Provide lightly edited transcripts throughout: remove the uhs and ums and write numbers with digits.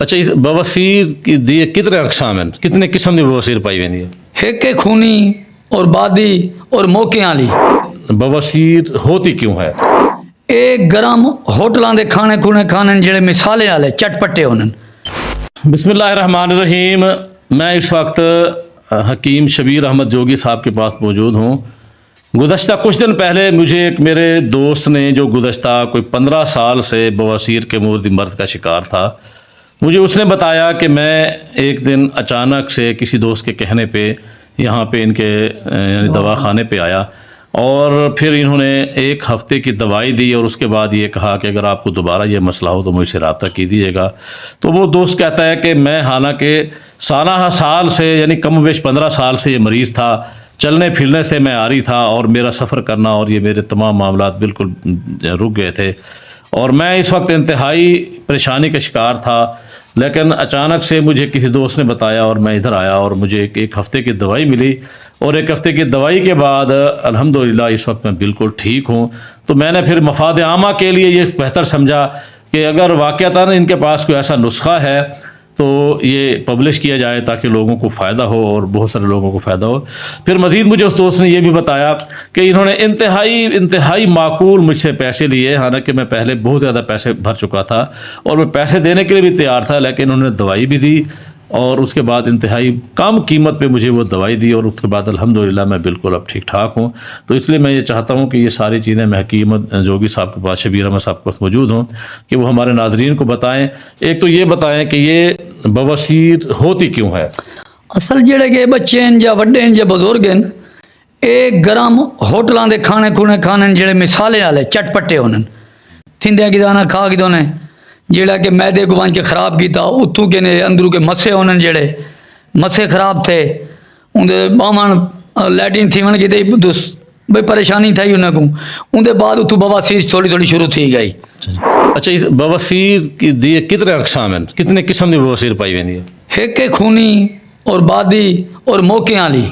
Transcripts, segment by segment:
अच्छा, इस बवासीर की दिए कितने अकसाम हैं, कितने किस्म की बवासीर पाई वेंदी है? एक खूनी और बादी और मौके वाली। बवासीर होती क्यों है? ਇਹ ਗਰਮ ਹੋਟਲਾਂ ਦੇ ਖਾਣੇ ਖੂਣੇ ਖਾਣੇ ਜਿਹੜੇ ਮਿਸਾਲੇ ਵਾਲੇ चटपटे होने। बिस्मिल्लाहिर्रहमानिर्रहीम। मैं इस वक्त हकीम शबीर अहमद जोगी साहब के पास मौजूद हूँ। गुज़श्ता कुछ दिन पहले मुझे एक मेरे दोस्त ने, जो गुज़श्ता कोई 15 साल से बवासीर के मुर्दी मर्द का शिकार था, मुझे उसने बताया कि मैं एक दिन अचानक से किसी दोस्त के कहने पे यहाँ पे इनके यानी दवाखाने पे आया और फिर इन्होंने एक हफ़्ते की दवाई दी और उसके बाद ये कहा कि अगर आपको दोबारा ये मसला हो तो मुझसे रब्ता कीजिएगा। तो वो दोस्त कहता है कि मैं हालांकि सालाना साल से यानी कम बेश 15 साल से ये मरीज़ था, चलने फिरने से मैं आरी था और मेरा सफ़र करना और ये मेरे तमाम मामलात बिल्कुल रुक गए थे और मैं इस वक्त इंतहाई परेशानी का शिकार था। लेकिन अचानक से मुझे किसी दोस्त ने बताया और मैं इधर आया और मुझे एक हफ़्ते की दवाई मिली और एक हफ़्ते की दवाई के बाद अल्हम्दुलिल्लाह इस वक्त मैं बिल्कुल ठीक हूँ। तो मैंने फिर मफाद आमा के लिए ये बेहतर समझा कि अगर वाक़तन इनके पास कोई ऐसा नुस्खा है तो ये पब्लिश किया जाए ताकि लोगों को फ़ायदा हो और बहुत सारे लोगों को फ़ायदा हो। फिर मज़ीद मुझे उस दोस्त ने ये भी बताया कि इन्होंने इंतहाई माकूल मुझसे पैसे लिए, हालांकि मैं पहले बहुत ज़्यादा पैसे भर चुका था और मैं पैसे देने के लिए भी तैयार था, लेकिन उन्होंने दवाई भी दी और उसके बाद इंतहाई कम कीमत पे मुझे वो दवाई दी और उसके बाद अल्हम्दुलिल्लाह मैं बिल्कुल अब ठीक ठाक हूँ। तो इसलिए मैं ये चाहता हूँ कि ये सारी चीज़ें मैं हकीम जोगी साहब के पास, शबीर अहमद साहब के पास मौजूद हूँ कि वो हमारे नाजरीन को बताएं। एक तो ये बताएं कि ये बवासीर होती क्यों है? असल ਜਿਹੜੇ ਕਿ ਬੱਚੇ ਹਨ ਜਾਂ ਵੱਡੇ ਹਨ ਜਾਂ ਬਜ਼ੁਰਗ ਹਨ, ਇਹ ਗਰਮ ਹੋਟਲਾਂ ਦੇ ਖਾਣੇ ਖੂਣੇ ਖਾਣੇ ਜਿਹੜੇ ਮਿਸਾਲੇ ਵਾਲੇ चटपटे होने। थिंदे की दाना खा के दोने ਜਿਹੜਾ कि मैदे को बन के ख़राब किया, उतों के ने अंदरों के मसे होने, जेड़े मसे ख़राब थे उनके बावन लैटिन थी वन की भाई परेशानी थी उन्हें को उनके बाद उतों बवासीर थोड़ी थोड़ी शुरू थी गई। अच्छा, इस बवासीर की दिए कितने अकसाम हैं, कितने किस्म की बवासीर पाई वेंदी है? एक खूनी और बादी और मौके वाली।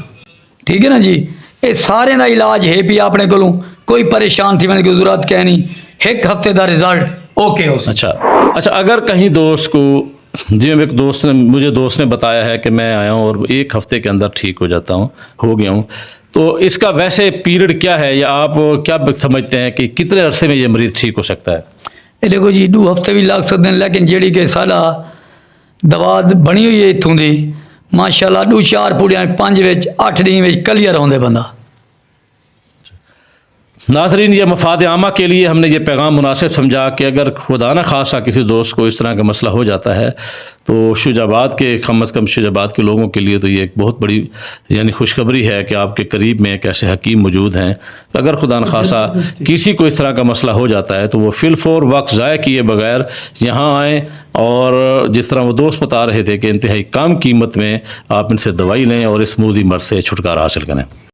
ठीक है ना जी, ये सारे का इलाज है भी अपने को, कोई परेशान थी मैंने की जरूरत क्या नहीं, एक हफ्ते का रिजल्ट ओके हो। अच्छा, अगर कहीं दोस्त को, जी एक दोस्त ने बताया है कि मैं आया हूँ और एक हफ्ते के अंदर ठीक हो गया हूँ, तो इसका वैसे पीरियड क्या है या आप क्या समझते हैं कि कितने अरसे में ये मरीज़ ठीक हो सकता है? ये देखो जी, 2 हफ्ते भी लग सकते हैं, लेकिन जी कि सारा दवा बनी हुई है इतों की माशाल्लाह 2-4 पूड़ियाँ 5 विच 8 दिन क्लियर होंगे बंदा। नाज़रीन, ये मफाद आमा के लिए हमने ये पैगाम मुनासिब समझा कि अगर खुदा न खासा किसी दोस्त को इस तरह का मसला हो जाता है तो शुजाबाद के कम अज़ कम शुजाबाद के लोगों के लिए तो ये एक बहुत बड़ी यानी खुशखबरी है कि आपके करीब में एक ऐसे हकीम मौजूद हैं। अगर खुदा न खासा किसी को इस तरह का मसला हो जाता है तो वो फिलफौर वक्त ज़ाय किए बगैर यहाँ आएँ और जिस तरह वो दोस्त बता रहे थे कि इंतहाई कम कीमत में आप इनसे दवाई लें और इस मुर्दी मर्द से छुटकारा हासिल करें।